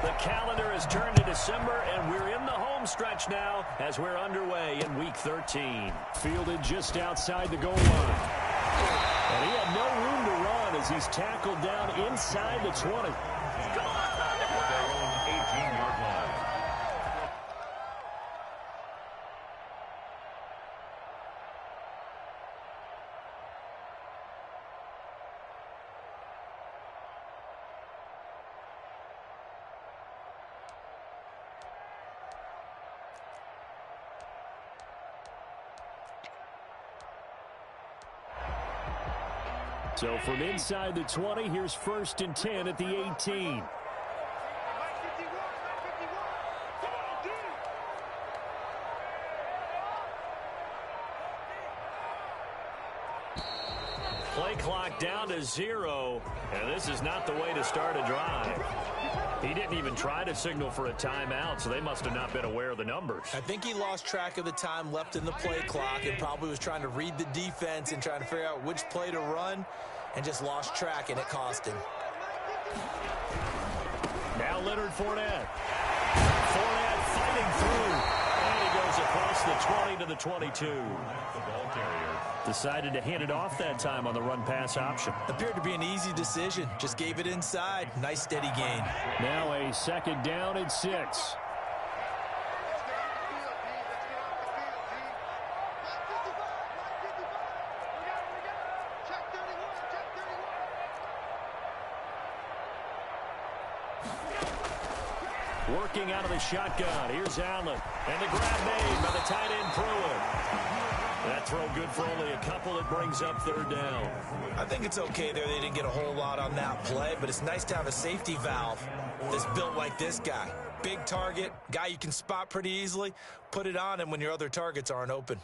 The calendar has turned to December, and we're in the home stretch now as we're underway in Week 13. Fielded just outside the goal line. And he had no room to run as he's tackled down inside the 20. So from inside the 20, here's 1st and 10 at the 18. Play clock down to 0, and this is not the way to start a drive. He didn't even try to signal for a timeout, so they must have not been aware of the numbers. I think he lost track of the time left in the play clock and probably was trying to read the defense and trying to figure out which play to run and just lost track, and it cost him. Now Leonard Fournette. Fournette fighting through, and he goes across the 20 to the 22. The ball carrier decided to hand it off that time on the run-pass option. Appeared to be an easy decision. Just gave it inside. Nice, steady gain. Now a 2nd down and 6. Working out of the shotgun. Here's Allen. And the grab made by the tight end Pruitt. That throw good for only a couple. It brings up 3rd down. I think it's okay there. They didn't get a whole lot on that play, but it's nice to have a safety valve that's built like this guy. Big target, guy you can spot pretty easily. Put it on him when your other targets aren't open.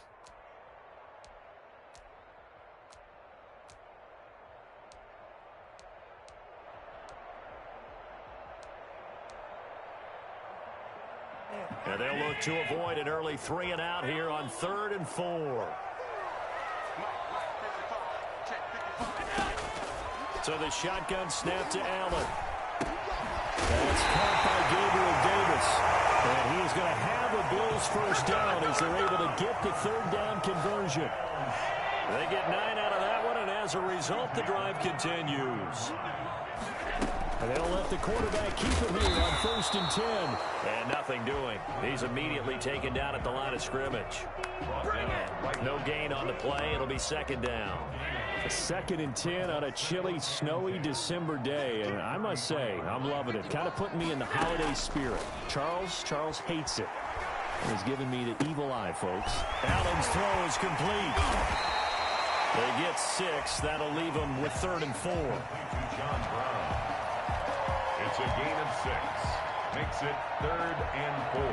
And they'll look to avoid an early 3 and out here on 3rd and 4. So the shotgun snap to Allen. That's caught by Gabriel Davis. And he's going to have a Bills 1st down as they're able to get the 3rd down conversion. They get 9 out of that one, and as a result, the drive continues. And they'll let the quarterback keep it here on 1st and 10. And nothing doing. He's immediately taken down at the line of scrimmage. No gain on the play. It'll be 2nd down. A 2nd and 10 on a chilly, snowy December day. And I must say, I'm loving it. Kind of putting me in the holiday spirit. Charles hates it. And he's giving me the evil eye, folks. Allen's throw is complete. They get 6. That'll leave them with 3rd and 4. John Brown. It's a gain of 6. Makes it 3rd and 4.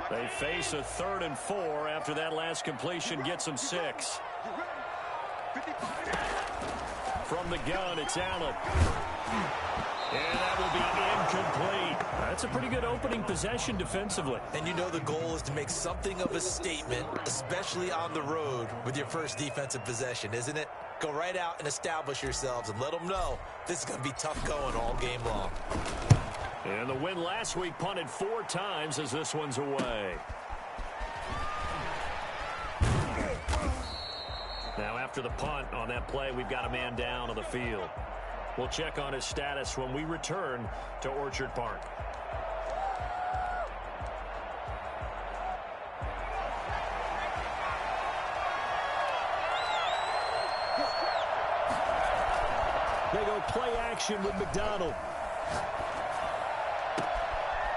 They face a 3rd and 4 after that last completion gets them 6. From the gun, it's Allen. And that will be incomplete. That's a pretty good opening possession defensively. And you know the goal is to make something of a statement, especially on the road with your first defensive possession, isn't it? Go right out and establish yourselves and let them know this is going to be tough going all game long. And the win last week punted 4 times as this one's away. Now after the punt on that play, we've got a man down on the field. We'll check on his status when we return to Orchard Park. They go play action with McDonald.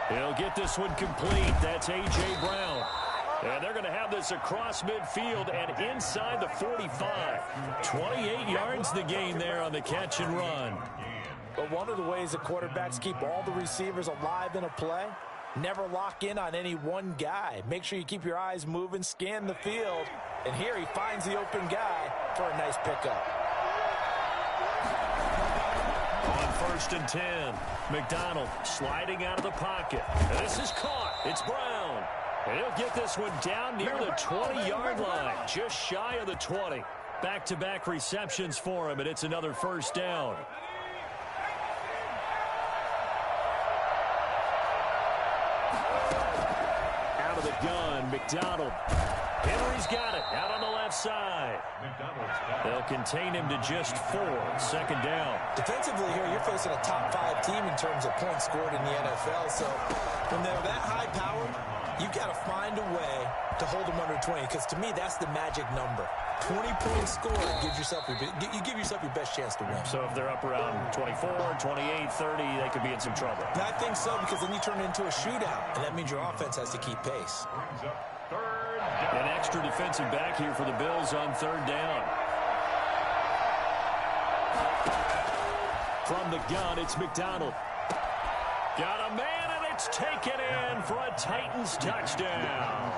He'll get this one complete. That's A.J. Brown. And they're going to have this across midfield and inside the 45. 28 yards the gain there on the catch and run. But one of the ways the quarterbacks keep all the receivers alive in a play, never lock in on any one guy. Make sure you keep your eyes moving, scan the field. And here he finds the open guy for a nice pickup. 1st and 10. McDonald sliding out of the pocket. And this is caught. It's Brown. And he'll get this one down near the 20-yard line, just shy of the 20. Back-to-back receptions for him, and it's another 1st down. Out of the gun, McDonald. Henry's got it, out on the left side. They'll contain him to just 4, 2nd down. Defensively here, you're facing a top 5 team in terms of points scored in the NFL, so when they're that high-powered, you've got to find a way to hold them under 20, because to me, that's the magic number. 20 points scored, you give yourself your best chance to win. So if they're up around 24, 28, 30, they could be in some trouble. And I think so, because then you turn it into a shootout, and that means your offense has to keep pace. An extra defensive back here for the Bills on 3rd down. From the gun, it's McDonald. Got a man, and it's taken in for a Titans touchdown.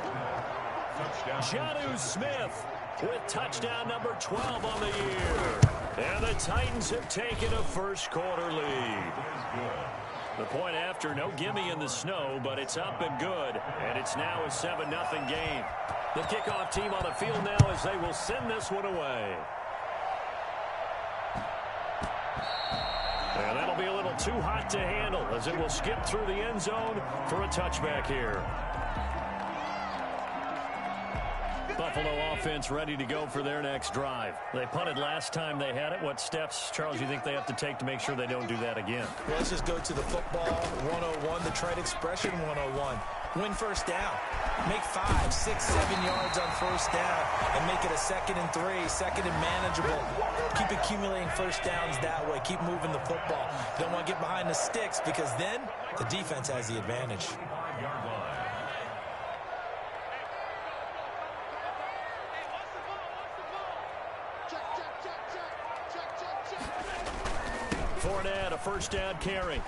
Jonnu Smith with touchdown number 12 on the year. And the Titans have taken a first-quarter lead. The point after, no gimme in the snow, but it's up and good. And it's now a 7-0 game. The kickoff team on the field now as they will send this one away. And that'll be a little too hot to handle as it will skip through the end zone for a touchback here. Buffalo offense ready to go for their next drive. They punted last time they had it. What steps, Charles, you think they have to take to make sure they don't do that again? Well, let's just go to the football 101, the trade expression 101. Win 1st down. Make 5, 6, 7 yards on 1st down and make it a 2nd and 3, 2nd and manageable. Keep accumulating 1st downs that way. Keep moving the football. You don't want to get behind the sticks because then the defense has the advantage. Fournette, a 1st down carry.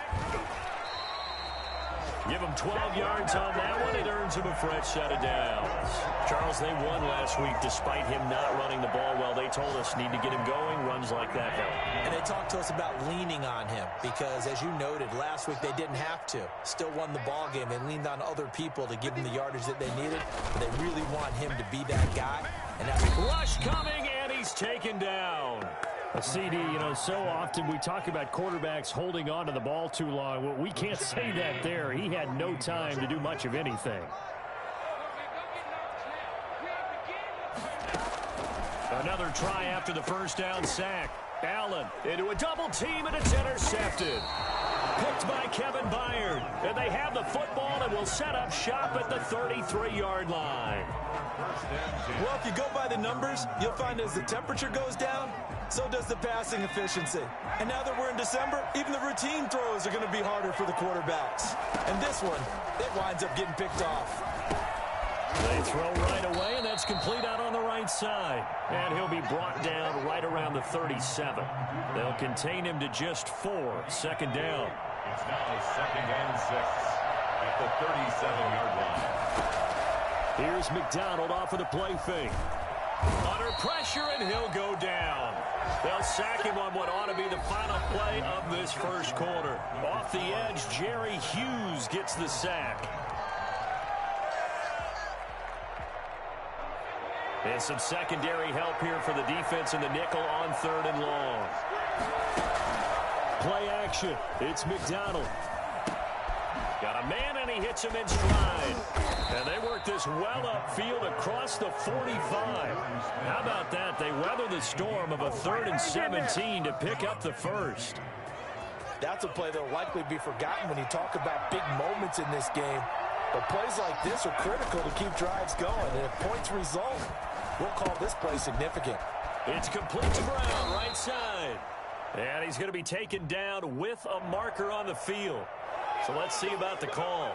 Give him 12 yards on that one. It earns him a fresh set of downs. Charles, they won last week despite him not running the ball well. They told us need to get him going. Runs like that help. And they talked to us about leaning on him because, as you noted, last week they didn't have to. Still won the ball game. They leaned on other people to give him the yardage that they needed. But they really want him to be that guy. And that's rush coming, and he's taken down. A CD, so often we talk about quarterbacks holding on to the ball too long. Well, we can't say that there. He had no time to do much of anything. Another try after the 1st down sack. Allen into a double team, and it's intercepted. Picked by Kevin Byard. And they have the football and will set up shop at the 33-yard line. Well, if you go by the numbers, you'll find as the temperature goes down, so does the passing efficiency. And now that we're in December, even the routine throws are going to be harder for the quarterbacks. And this one, it winds up getting picked off. They throw right away, and that's complete out on the right side. And he'll be brought down right around the 37. They'll contain him to just 4, 2nd down. It's now 2nd and 6 at the 37-yard line. Here's McDonald off of the play fake. Under pressure, and he'll go down. They'll sack him on what ought to be the final play of this 1st quarter. Off the edge, Jerry Hughes gets the sack. And some secondary help here for the defense in the nickel on 3rd and long. Play action. It's McDonald. Got a man, and he hits him in stride. And they work this well upfield across the 45. How about that? They weather the storm of a 3rd and 17 to pick up the 1st. That's a play that will likely be forgotten when you talk about big moments in this game. But plays like this are critical to keep drives going. And if points result, we'll call this play significant. It's complete to Brown, right side. And he's going to be taken down with a marker on the field. So let's see about the call.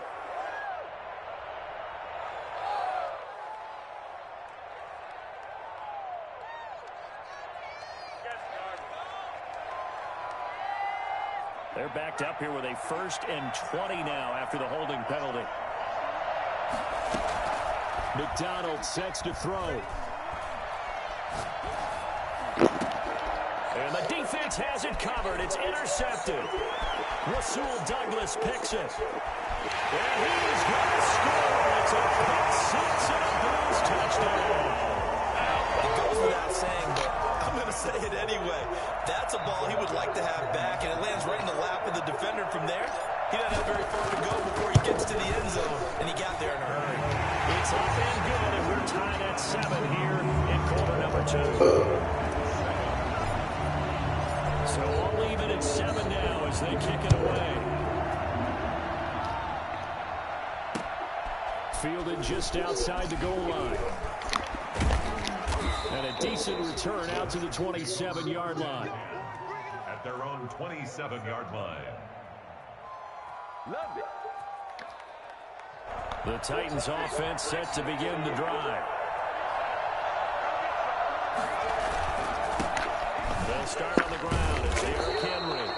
They're backed up here with a 1st and 20 now after the holding penalty. McDonald sets to throw. And the defense has it covered. It's intercepted. Rasul Douglas picks it. And he's going to score. It's a pick six and a Bills touchdown. It goes without saying, but I'm going to say it anyway. That's a ball he would like to have back, and it lands right in the lap of the defender from there. He doesn't have very far to go before he gets to the end zone, and he got there in a hurry. It's up and good, and we're tied at 7 here in quarter number 2. So we'll leave it at 7 now as they kick it away. Fielded just outside the goal line. And a decent return out to the 27-yard line. At their own 27-yard line. Love it. The Titans offense set to begin the drive. They'll start on the ground. It's Derrick Henry.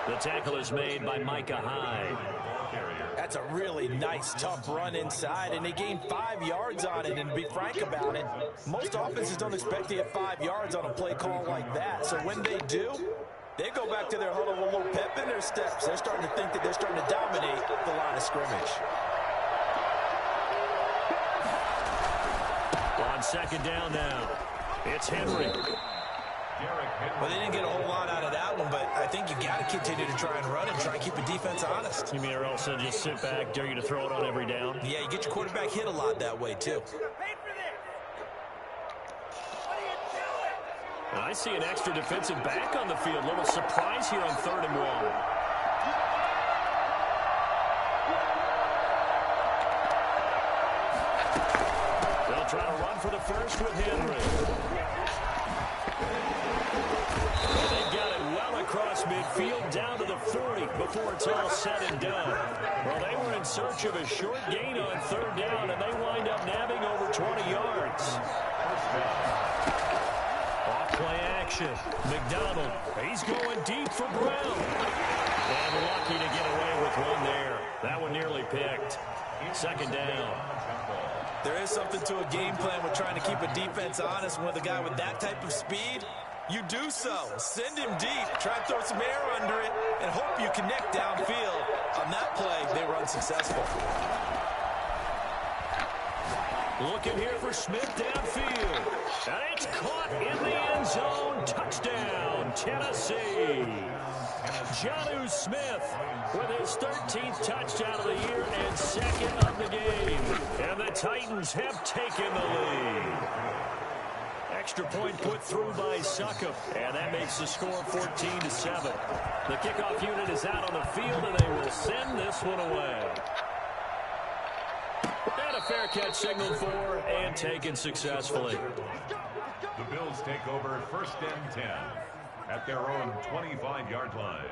The tackle is made by Micah Hyde. That's a really nice, tough run inside, and they gained 5 yards on it. And to be frank about it, most offenses don't expect to get 5 yards on a play call like that. So when they do, they go back to their huddle with a little pep in their steps. They're starting to think that they're starting to dominate the line of scrimmage. On second down now, it's Henry. Well, they didn't get a whole lot out of that one, but I think you got to continue to try and run and try and keep the defense honest. You mean or else they'll just sit back, dare you to throw it on every down? Yeah, you get your quarterback hit a lot that way, too. I see an extra defensive back on the field. A little surprise here on 3rd and 1. They'll try to run for the first with Henry. And they got it well across midfield down to the 40 before it's all said and done. Well, they were in search of a short gain on 3rd down, and they wind up nabbing over 20 yards. Off-play action. McDonald, he's going deep for Brown. And lucky to get away with one there. That one nearly picked. 2nd down. There is something to a game plan with trying to keep a defense honest. With a guy with that type of speed, you do so. Send him deep. Try and throw some air under it and hope you connect downfield. On that play, they were unsuccessful. Looking here for Smith downfield. And it's caught in the end zone. Touchdown, Tennessee. Jonnu Smith with his 13th touchdown of the year and 2nd of the game. And the Titans have taken the lead. Extra point put through by Succop. And that makes the score 14-7. The kickoff unit is out on the field, and they will send this one away. And a fair catch signaled for and taken successfully. The Bills take over 1st and 10 at their own 25-yard line.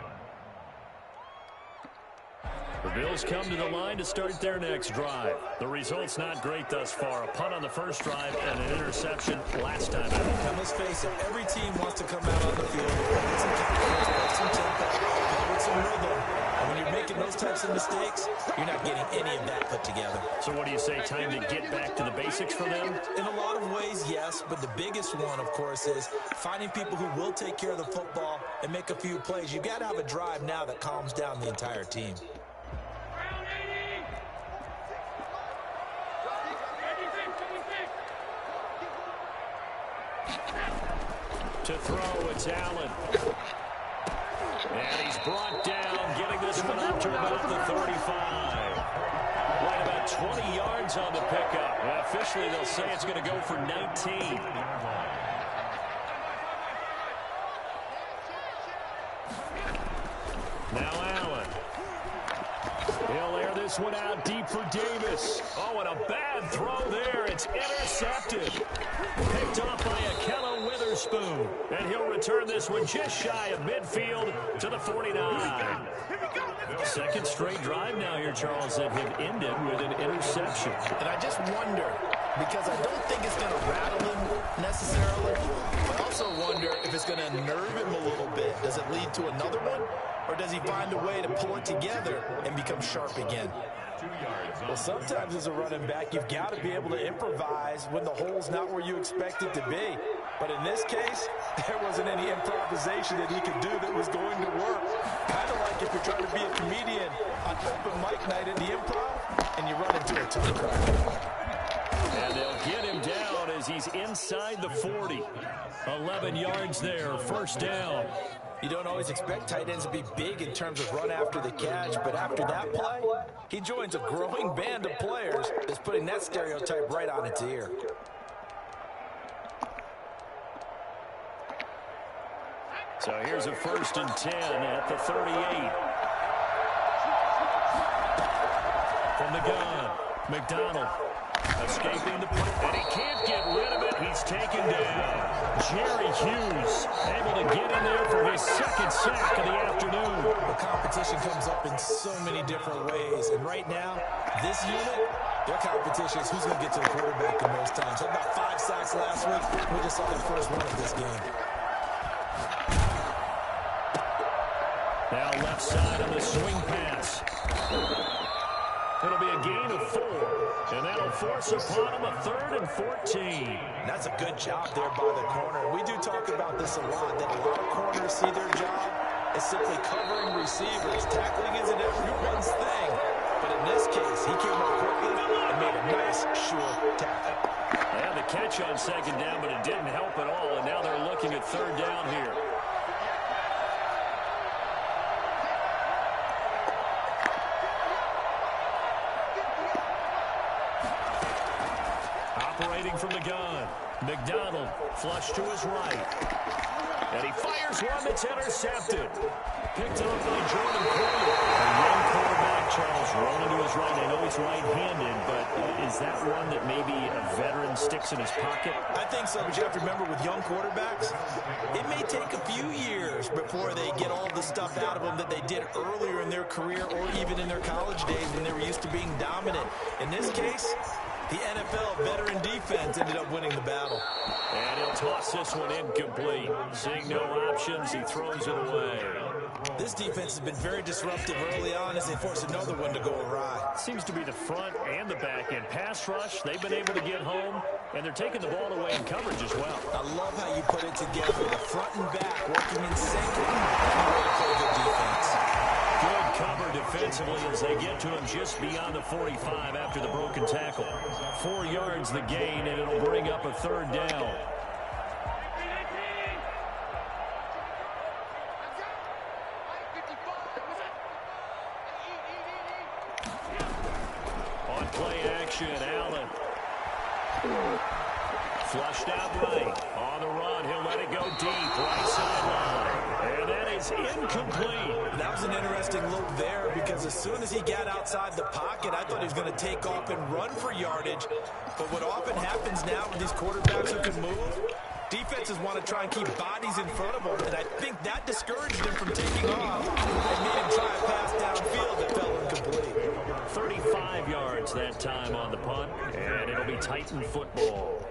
The Bills come to the line to start their next drive. The result's not great thus far. A punt on the first drive and an interception last time out. Now, let's face it, every team wants to come out on the field with some confidence, with some tempo, with some rhythm. And when you're making those types of mistakes, you're not getting any of that put together. So what do you say, time to get back to the basics for them? In a lot of ways, yes, but the biggest one, of course, is finding people who will take care of the football and make a few plays. You've got to have a drive now that calms down the entire team. To throw, it's Allen. And he's brought down, getting this one up to about the 35. Right about 20 yards on the pickup. And officially, they'll say it's going to go for 19. Now Allen. He'll air this one out deep for Davis. Oh, and a bad throw there. It's intercepted. Picked off by Ahkello Witherspoon. And he'll return this one just shy of midfield to the 49. Second straight drive now here, Charles, that have ended with an interception. And I just wonder, because I don't think it's going to rattle him necessarily, but I also wonder if it's going to nerve him a little bit. Does it lead to another one? Or does he find a way to pull it together and become sharp again? Well, sometimes as a running back, you've got to be able to improvise when the hole's not where you expect it to be. But in this case, there wasn't any improvisation that he could do that was going to work. Kind of like if you're trying to be a comedian on open mic night at the Improv and you run into a tough crowd. And they'll get him down as he's inside the 40. 11 yards there, first down. You don't always expect tight ends to be big in terms of run after the catch, but after that play, he joins a growing band of players that's putting that stereotype right on its ear. So here's a 1st and 10 at the 38. From the gun, McDonald escaping the play, and he can't get rid of it. He's taken down. Jerry Hughes able to get in there for his 2nd sack of the afternoon. The competition comes up in so many different ways, and right now, this unit, their competition is who's going to get to the quarterback the most times. Had about 5 sacks last week. We just saw the first one of this game. Now left side on the swing pass. It'll be a gain of 4, and that'll force upon him a 3rd and 14. That's a good job there by the corner. We do talk about this a lot, that a lot of corners see their job as simply covering receivers. Tackling isn't everyone's thing, but in this case, he came up quickly and made a nice, sure tackle. They had the catch on 2nd down, but it didn't help at all, and now they're looking at 3rd down here. Operating from the gun, McDonald flush to his right. And he fires one that's intercepted. Picked up by Jordan Poyer. A young quarterback, Charles, rolling to his right. I know he's right-handed, but is that one that maybe a veteran sticks in his pocket? I think so, but you have to remember with young quarterbacks, it may take a few years before they get all the stuff out of them that they did earlier in their career or even in their college days when they were used to being dominant. In this case, the NFL veteran defense ended up winning the battle. And he'll toss this one incomplete. Seeing no options, he throws it away. This defense has been very disruptive early on as they force another one to go awry. Seems to be the front and the back end. Pass rush, they've been able to get home, and they're taking the ball away in coverage as well. I love how you put it together. The front and back working in sync. Really good defense. Good cover defensively as they get to him just beyond the 45 after the broken tackle. 4 yards the gain, and it'll bring up a 3rd down. On play action, Allen. Flushed out right. On the run, he'll let it go deep. Right sideline. And that is incomplete. That was an interesting look there because as soon as he got outside the pocket, I thought he was going to take off and run for yardage. But what often happens now with these quarterbacks who can move, defenses want to try and keep bodies in front of them. And I think that discouraged him from taking off and made him try a pass downfield that fell incomplete. 35 yards that time on the punt, and it'll be Titan football.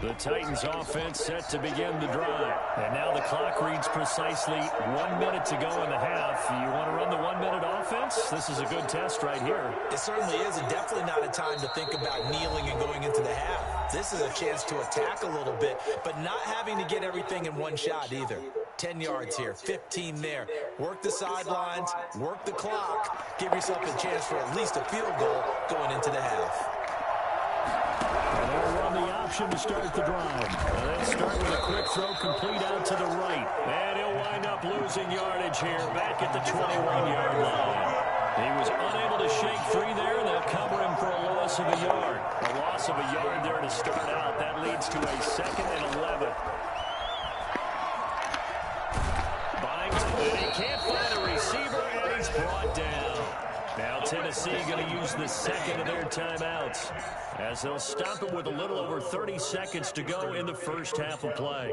The Titans offense set to begin the drive. And now the clock reads precisely 1 minute to go in the half. You want to run the 1 minute offense? This is a good test right here. It certainly is, and definitely not a time to think about kneeling and going into the half. This is a chance to attack a little bit, but not having to get everything in one shot either. 10 yards here, 15 there. Work the sidelines, work the clock, give yourself a chance for at least a field goal going into the half. And they'll run the option to start the drive. They'll start with a quick throw complete out to the right. And he'll wind up losing yardage here back at the 21-yard line. He was unable to shake free there. They'll cover him for a loss of a yard. A loss of a yard there to start out. That leads to a 2nd and 11. And he can't find a receiver, and he's brought down. Now Tennessee going to use the 2nd of their timeouts as they'll stop it with a little over 30 seconds to go in the first half of play.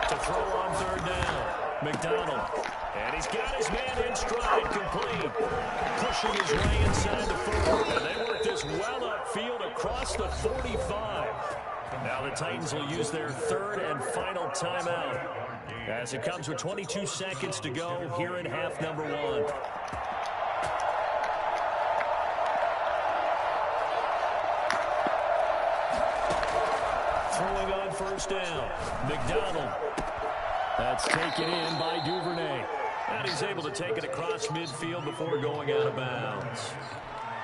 To throw on 3rd down, McDonald. And he's got his man in stride, complete. Pushing his way inside the 40. And they work this well upfield across the 45. Now the Titans will use their third and final timeout as it comes with 22 seconds to go here in half number 1. Throwing on first down, McDonald. That's taken in by Duvernay. And he's able to take it across midfield before going out of bounds.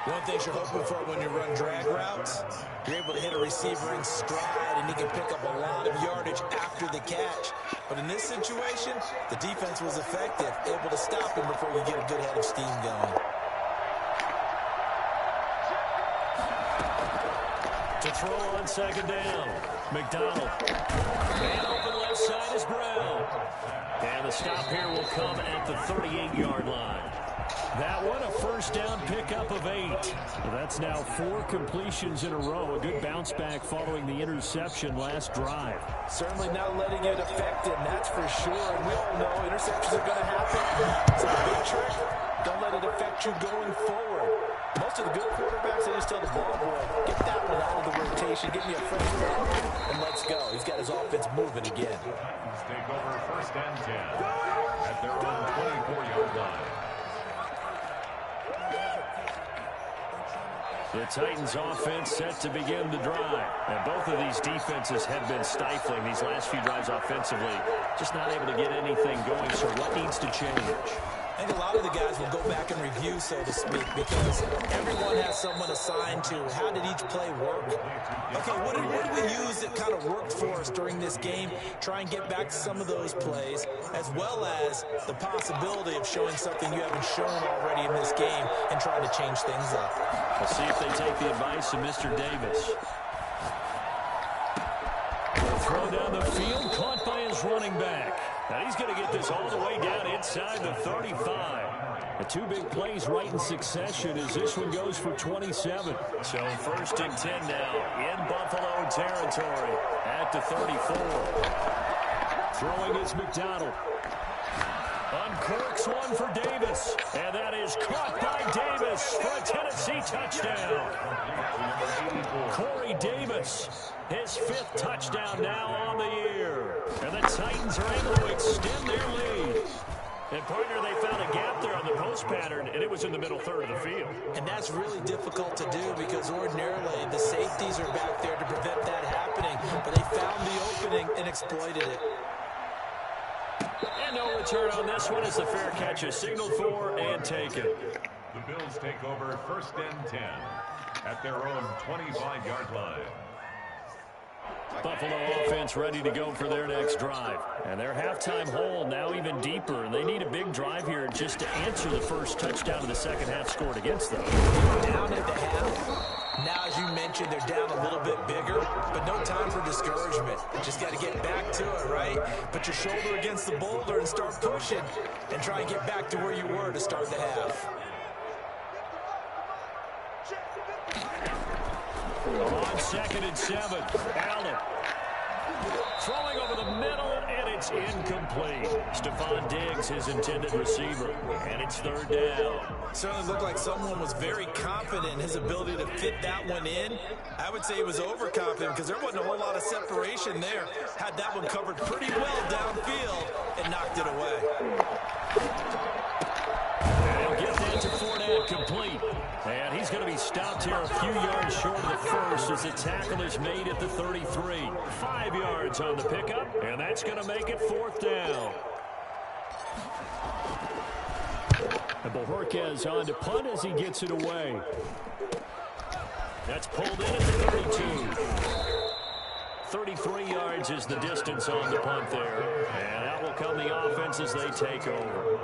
One thing you're hoping for when you run drag routes, you're able to hit a receiver in stride, and he can pick up a lot of yardage after the catch. But in this situation, the defense was effective, able to stop him before you get a good head of steam going. To throw on second down, McDonald. Man open left side is Brown. And the stop here will come at the 38-yard line. That one, a first down pickup of 8. That's now 4 completions in a row. A good bounce back following the interception last drive. Certainly not letting it affect him, that's for sure. And we all know interceptions are going to happen. So the big trick, don't let it affect you going forward. Most of the good quarterbacks, they just tell the ball boy, get that one out of the rotation, give me a fresh step, and let's go. He's got his offense moving again. Take over first and 10 at their own 24-yard line. The Titans offense set to begin the drive. And both of these defenses have been stifling these last few drives offensively. Just not able to get anything going, so what needs to change? I think a lot of the guys will go back and review, so to speak, because everyone has someone assigned to how did each play work. Okay, what did we use that kind of worked for us during this game? Try and get back to some of those plays, as well as the possibility of showing something you haven't shown already in this game and trying to change things up. We'll see if they take the advice of Mr. Davis. Throw down the field, caught by his running back. Now he's going to get this all the way down inside the 35. The 2 big plays right in succession as this one goes for 27. So first and 10 now in Buffalo territory at the 34. Throwing is McDonald. Uncorks one for Davis. And that is caught by Davis for a Tennessee touchdown. Corey Davis, his 5th touchdown now on the year. And the Titans are able to extend their lead. And, partner, they found a gap there on the post pattern, and it was in the middle third of the field. And that's really difficult to do because ordinarily the safeties are back there to prevent that happening. But they found the opening and exploited it. And no return on this one as the fair catch is signaled for and taken. The Bills take over first and 10 at their own 25-yard line. Buffalo offense ready to go for their next drive. And their halftime hole now even deeper. And they need a big drive here just to answer the first touchdown of the second half scored against them. Down at the half. Now, as you mentioned, they're down a little bit bigger, but no time for discouragement. Just got to get back to it, right? Put your shoulder against the boulder and start pushing and try and get back to where you were to start the half. On second and 7, Allen. Throwing over the middle, and it's incomplete. Stephon Diggs, his intended receiver, and it's third down. Certainly looked like someone was very confident in his ability to fit that one in. I would say he was overconfident because there wasn't a whole lot of separation there. Had that one covered pretty well downfield and knocked it away. And he'll get that to Fournette, complete. And he's going to be stopped here a few yards short of the first as the tackle is made at the 33. 5 yards on the pickup, and that's going to make it fourth down. And Bojorquez on to punt as he gets it away. That's pulled in at the 32. 33 yards is the distance on the punt there. And out will come the offense as they take over.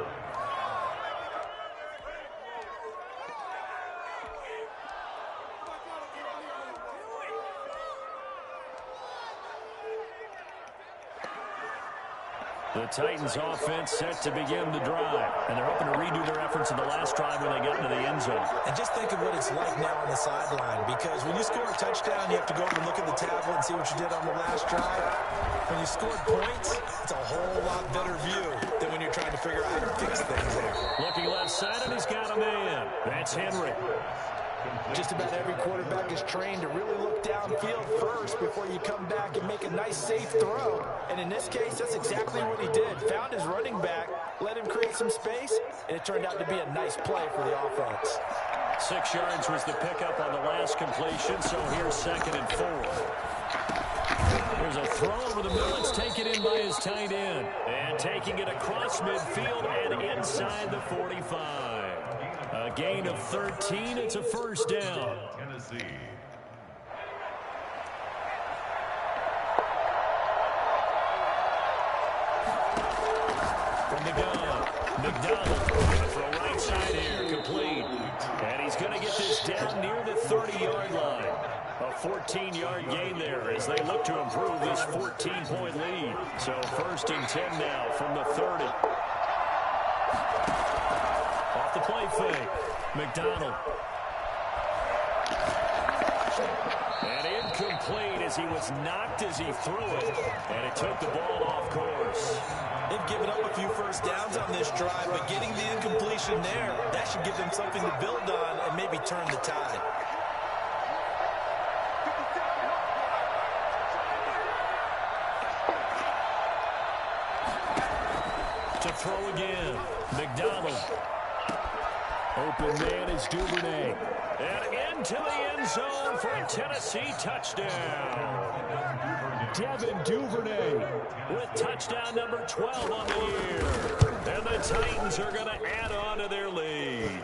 The Titans offense set to begin the drive. And they're hoping to redo their efforts in the last drive when they got into the end zone. And just think of what it's like now on the sideline, because when you score a touchdown, you have to go over and look at the tablet and see what you did on the last drive. When you scored points, it's a whole lot better view than when you're trying to figure out how to fix things there. Looking left side, and he's got a man. That's Henry. Just about every quarterback is trained to really look downfield first before you come back and make a nice, safe throw. And in this case, that's exactly what he did. Found his running back, let him create some space, and it turned out to be a nice play for the offense. 6 yards was the pickup on the last completion, so here's 2nd and 4. There's a throw over the middle. It's taken in by his tight end. And taking it across midfield and inside the 45. A gain of 13. It's a first down. Tennessee. From the gun, McDonald going to throw right side here, complete. And he's going to get this down near the 30-yard line. A 14-yard gain there as they look to improve this 14-point lead. So 1st and 10 now from the 30. Off the play fake, McDonald. And incomplete as he was knocked as he threw it. And it took the ball off course. They've given up a few first downs on this drive, but getting the incompletion there, that should give them something to build on and maybe turn the tide. To throw again, McDonald. Open man is Duvernay. And into the end zone for a Tennessee touchdown. Devin Duvernay with touchdown number 12 on the year. And the Titans are going to add on to their lead.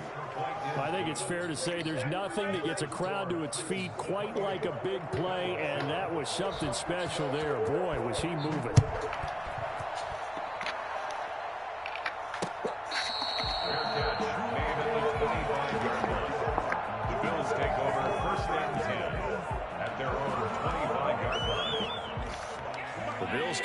I think it's fair to say there's nothing that gets a crowd to its feet quite like a big play, and that was something special there. Boy, was he moving.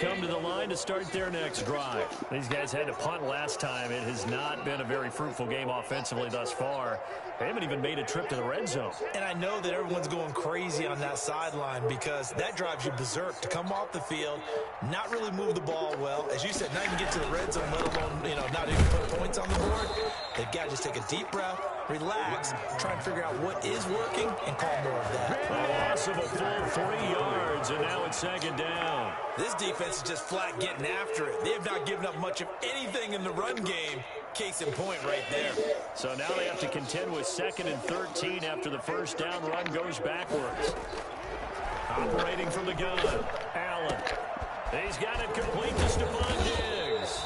Come to the line to start their next drive. These guys had to punt last time. It has not been a very fruitful game offensively thus far. They haven't even made a trip to the red zone. And I know that everyone's going crazy on that sideline because that drives you berserk to come off the field, not really move the ball well. As you said, not even get to the red zone, let alone, not even put points on the board. They've got to just take a deep breath, relax, try and figure out what is working, and call more of that. A loss of a full 3 yards, and now it's 2nd down. This defense is just flat getting after it. They have not given up much of anything in the run game. Case in point right there. So now they have to contend with 2nd and 13 after the first down run goes backwards. Operating from the gun, Allen. He's got it complete to Stephon Diggs.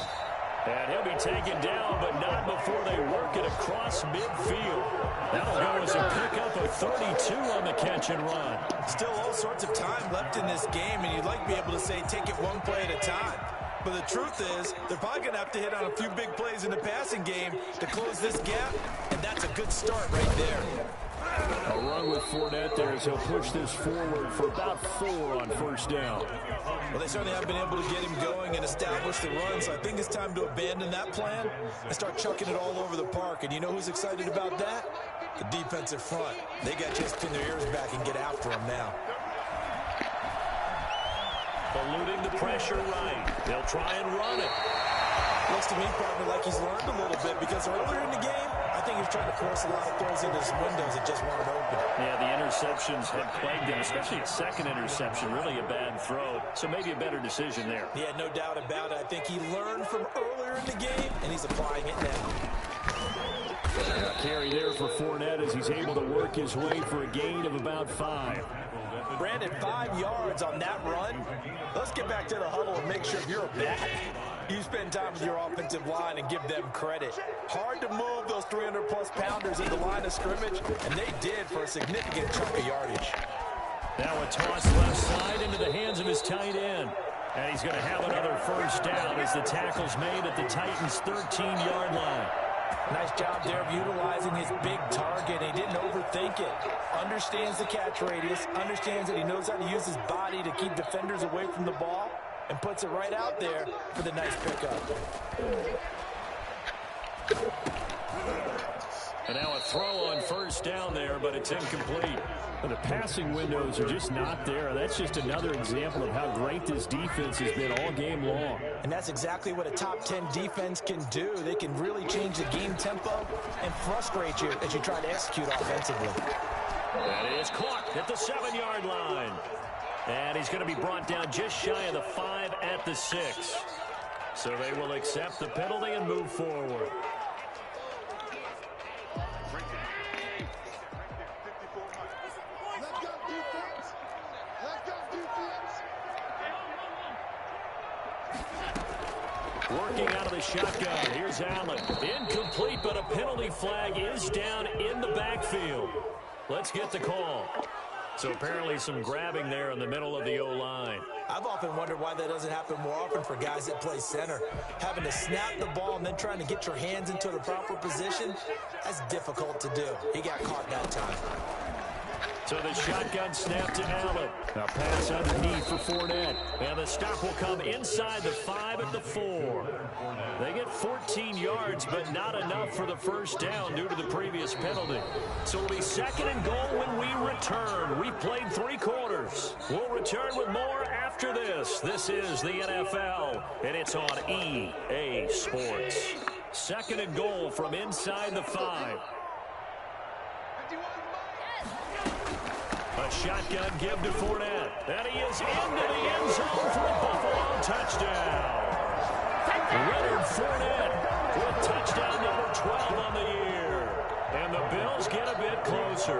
And he'll be taken down, but not before they work it across midfield. That'll go as a pickup of 32 on the catch and run. Still all sorts of time left in this game, and you'd like to be able to say take it one play at a time. But the truth is, they're probably going to have to hit on a few big plays in the passing game to close this gap, and that's a good start right there. A run with Fournette there as he'll push this forward for about 4 on first down. Well, they certainly have been able to get him going and establish the run, so I think it's time to abandon that plan and start chucking it all over the park. And you know who's excited about that? The defensive front. They got to just pin their ears back and get after him now. Eluding the pressure right. They'll try and run it. Looks to me, partner, like he's learned a little bit because earlier in the game, I think he was trying to force a lot of throws into his windows that just weren't open. Yeah, the interceptions had plagued him, especially a second interception. Really a bad throw, so maybe a better decision there. Yeah, no doubt about it. I think he learned from earlier in the game, and he's applying it now. A carry there for Fournette as he's able to work his way for a gain of about 5. Brandon, 5 yards on that run. Let's get back to the huddle and make sure you're back. You spend time with your offensive line and give them credit. Hard to move those 300-plus pounders at the line of scrimmage, and they did for a significant chunk of yardage. Now a toss left side into the hands of his tight end. And he's going to have another first down as the tackle's made at the Titans' 13-yard line. Nice job there of utilizing his big target. He didn't overthink it. Understands the catch radius. Understands that he knows how to use his body to keep defenders away from the ball. And puts it right out there for the nice pickup. And now a throw on first down there, but it's incomplete. The passing windows are just not there. That's just another example of how great this defense has been all game long. And that's exactly what a top 10 defense can do. They can really change the game tempo and frustrate you as you try to execute offensively. That is caught at the 7-yard line. And he's going to be brought down just shy of the 5 at the 6. So they will accept the penalty and move forward. Working out of the shotgun. Here's Allen. Incomplete, but a penalty flag is down in the backfield. Let's get the call. So apparently some grabbing there in the middle of the O-line. I've often wondered why that doesn't happen more often for guys that play center. Having to snap the ball and then trying to get your hands into the proper position, that's difficult to do. He got caught that time. So the shotgun snap to Allen. A pass underneath for Fournette. And the stop will come inside the 5 at the 4. They get 14 yards, but not enough for the first down due to the previous penalty. So it'll be 2nd and goal when we return. We've played 3 quarters. We'll return with more after this. This is the NFL, and it's on EA Sports. 2nd and goal from inside the 5. A shotgun give to Fournette. And he is into the end zone for a Buffalo touchdown. Leonard Fournette with touchdown number 12 on the year. And the Bills get a bit closer.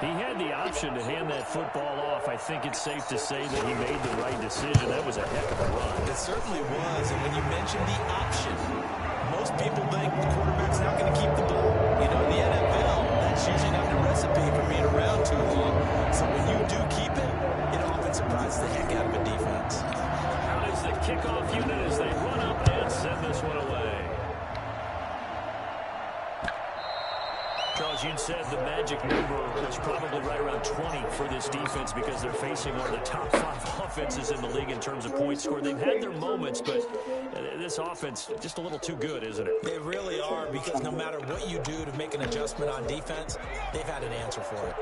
He had the option to hand that football off. I think it's safe to say that he made the right decision. That was a heck of a run. It certainly was. And when you mentioned the option, most people think the quarterback's not going to keep the ball. You know, in the NFL, that's usually not the recipe for being around too long. So when you do keep it, it often surprises the heck out of a defense. Out is the kickoff unit as they run up and send this one away. Charles, you said the magic number was probably right around 20 for this defense because they're facing one of the top 5 offenses in the league in terms of points scored. They've had their moments, but this offense just a little too good, isn't it? They really are, because no matter what you do to make an adjustment on defense, they've had an answer for it.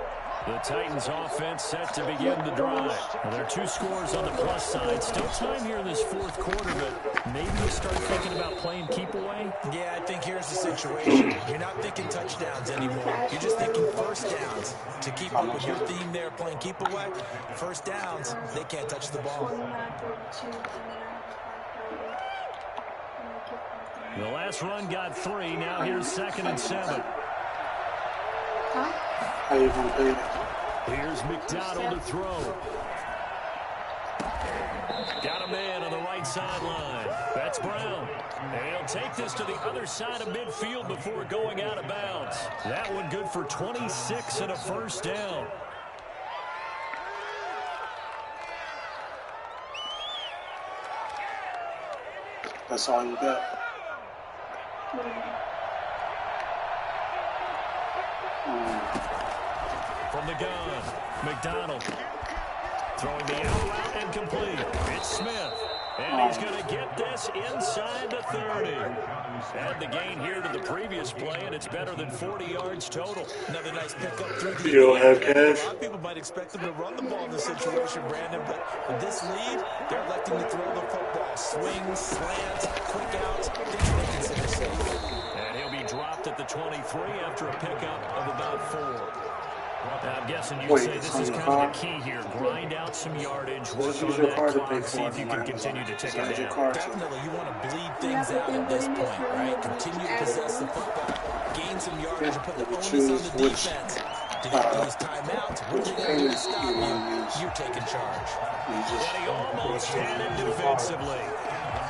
The Titans offense set to begin the drive. Well, there are 2 scores on the plus side. Still time here in this 4th quarter, but maybe you start thinking about playing keep away? Yeah, I think here's the situation. You're not thinking touchdowns anymore. You're just thinking first downs. To keep up with your theme there, playing keep away, first downs, they can't touch the ball. The last run got 3. Now here's 2nd and 7. Here's McDonald to throw. Got a man on the right sideline. That's Brown. And he'll take this to the other side of midfield before going out of bounds. That one good for 26 and a first down. That's all you got. From the gun, McDonald throwing the out route and complete. It's Smith, and he's going to get this inside the 30. Add the gain here to the previous play, and it's better than 40 yards total. Another nice pickup through the You don't have cash? A lot of people might expect them to run the ball in this situation, Brandon, but with this lead, they're electing to throw the football. Swings, slants, quick outs, things they consider safe. And he'll be dropped at the 23 after a pickup of about 4. Now, I'm guessing you'd say this is kind of the key here. Grind out some yardage, work on that clock, see if you can continue to take it down. Definitely, you want to bleed things out at this point, right? Continue to possess the football, gain some yardage, and put the onus on the defense. To get these timeouts, which are going to stop you, you're taking charge. And he almost had it defensively.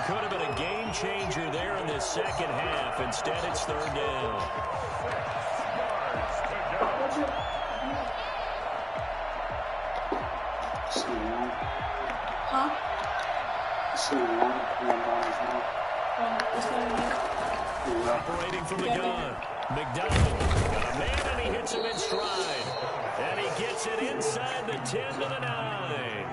Could have been a game changer there in this second half. Instead, it's 3rd down. Operating from the gun. McDonald got a man, and he hits him in stride. And he gets it inside the 10 to the 9.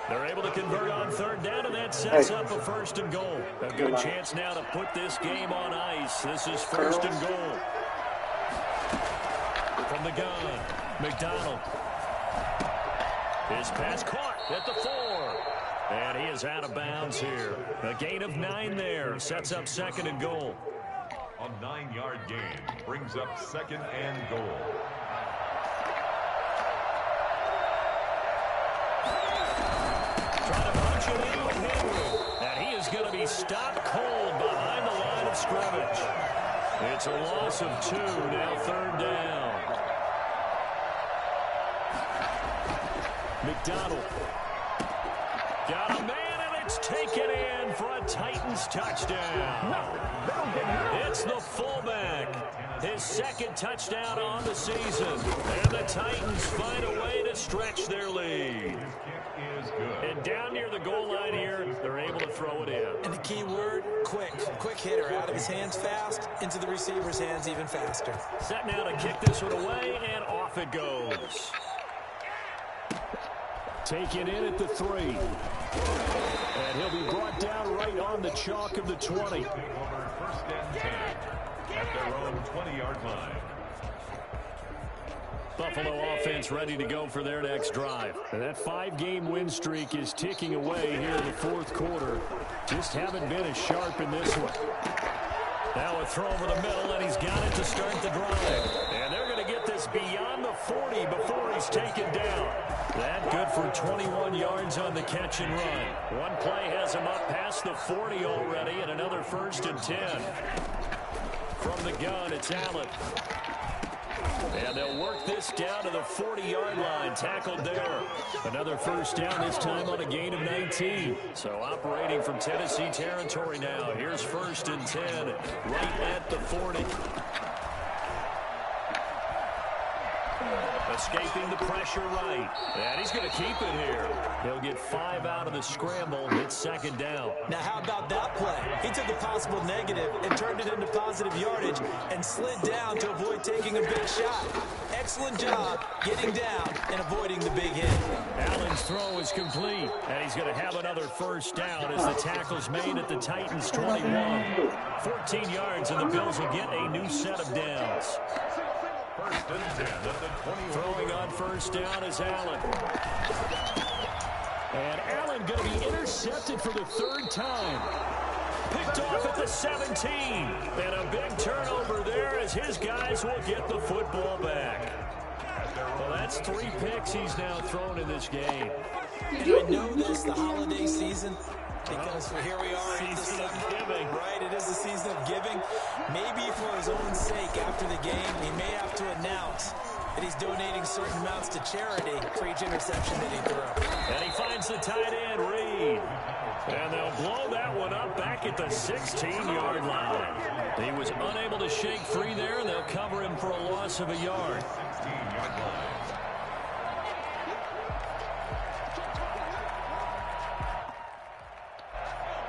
They're able to convert on 3rd down, and that sets up a 1st and goal. A good chance now to put this game on ice. This is 1st and goal. From the gun, McDonald. His pass caught at the 4. And he is out of bounds here. A gain of 9 there. Sets up 2nd and goal. A 9-yard gain brings up 2nd and goal. Trying to punch it in with Henry. And he is going to be stopped cold behind the line of scrimmage. It's a loss of 2, now 3rd down. McDonald. Got a man, and it's taken in for a Titans touchdown. It's the fullback. His 2nd touchdown on the season. And the Titans find a way to stretch their lead. And down near the goal line here, they're able to throw it in. And the key word, quick. Quick hitter. Out of his hands fast, into the receiver's hands even faster. Set now to kick this one away, and off it goes. Taken in at the 3. And he'll be brought down right on the chalk of the 20. 1st and 10 at their own 20-yard line. Buffalo offense ready to go for their next drive. And that 5-game win streak is ticking away here in the 4th quarter. Just haven't been as sharp in this one. Now a throw over the middle, and he's got it to start the drive. And they're going to get this beyond the 40 before he's taken down. That good for 21 yards on the catch and run. One play has him up past the 40 already, and another 1st and 10. From the gun, it's Allen. And they'll work this down to the 40-yard line. Tackled there. Another 1st down, this time on a gain of 19. So operating from Tennessee territory now. Here's 1st and 10 right at the 40. Escaping the pressure right. And he's going to keep it here. He'll get 5 out of the scramble. It's 2nd down. Now how about that play? He took a possible negative and turned it into positive yardage and slid down to avoid taking a big shot. Excellent job getting down and avoiding the big hit. Allen's throw is complete. And he's going to have another 1st down as the tackle's made at the Titans' 21. 14 yards, and the Bills will get a new set of downs. 1st and 10 at the 20. Throwing on 1st down is Allen. And Allen going to be intercepted for the 3rd time. Picked off at the 17. And a big turnover there as his guys will get the football back. Well, that's 3 picks he's now thrown in this game. And I know this, the holiday season, because here we are in Season of giving. Right, it is the season of giving. Maybe for his own sake after the game, he may have to announce that he's donating certain amounts to charity for each interception that he threw. And he finds the tight end, Reed. And they'll blow that one up back at the 16-yard line. He was unable to shake free there, and they'll cover him for a loss of a yard. 16-yard line.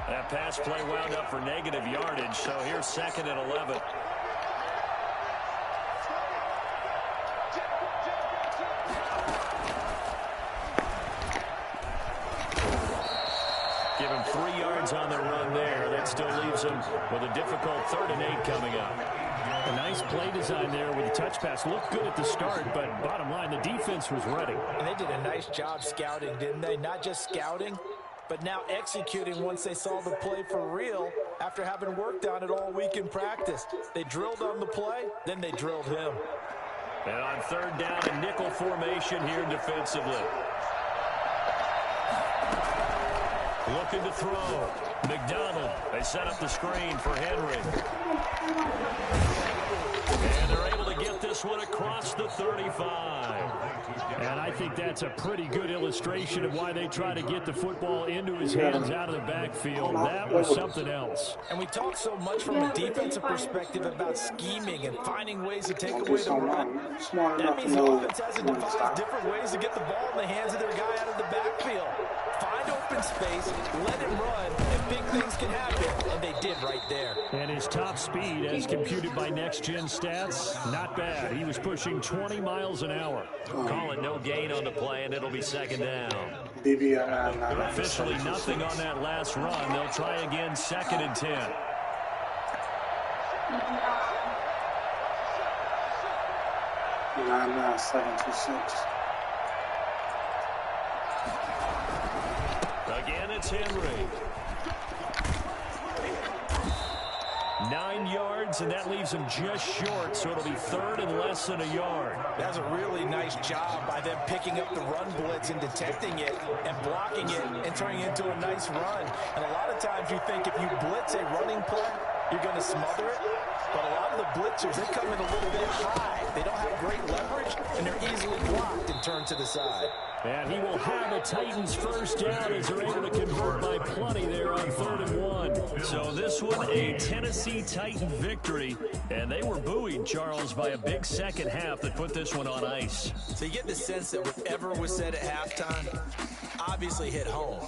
That pass play wound up for negative yardage, so here's 2nd and 11. Give him 3 yards on the run there. That still leaves him with a difficult 3rd and 8 coming up. A nice play design there with the touch pass. Looked good at the start, but bottom line, the defense was ready. And they did a nice job scouting, didn't they? Not just scouting, but now executing once they saw the play for real after having worked on it all week in practice. They drilled on the play, then they drilled him. And on 3rd down, a nickel formation here defensively. Looking to throw. McDonald. They set up the screen for Henry. And they're able to get this one across the 35. And I think that's a pretty good illustration of why they try to get the football into his hands out of the backfield. That was something else. And we talk so much from a defensive perspective about scheming and finding ways to take away the run. That means the offense has to devise different ways to get the ball in the hands of their guy out of the backfield. Find open space, let him run, and big things can happen, and they did right there. And his top speed, as computed by Next Gen Stats, not bad. He was pushing 20 miles an hour. Call it no gain on the play, and it'll be 2nd down. Officially nothing on that last run. They'll try again, 2nd and 10. 99726. Again, it's Henry. 9 yards, and that leaves him just short, so it'll be third and less than a yard. That's a really nice job by them picking up the run blitz and detecting it and blocking it and turning it into a nice run. And a lot of times you think if you blitz a running play, you're going to smother it. But a lot of the blitzers, they come in a little bit high. They don't have great leverage, and they're easily blocked and turned to the side. And he will have the Titans first down as they're able to convert by plenty there on 3rd and 1. So this one, a Tennessee Titan victory. And they were buoyed, Charles, by a big second half that put this one on ice. So you get the sense that whatever was said at halftime obviously hit home.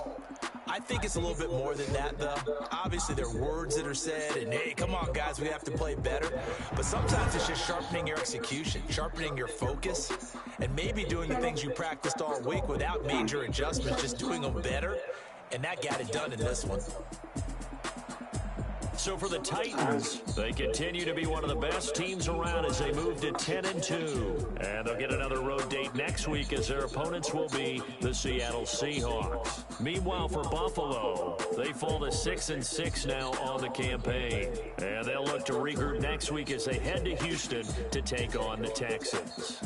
I think it's a little bit more than that, though. Obviously, there are words that are said, and, hey, come on, guys, we have to play better. But sometimes it's just sharpening your execution, sharpening your focus, and maybe doing the things you practiced all week without major adjustments, just doing them better. And that got it done in this one. So for the Titans, they continue to be one of the best teams around as they move to 10-2. And they'll get another road date next week as their opponents will be the Seattle Seahawks. Meanwhile, for Buffalo, they fall to 6-6 now on the campaign. And they'll look to regroup next week as they head to Houston to take on the Texans.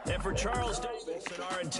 And for Charles Davis and our entire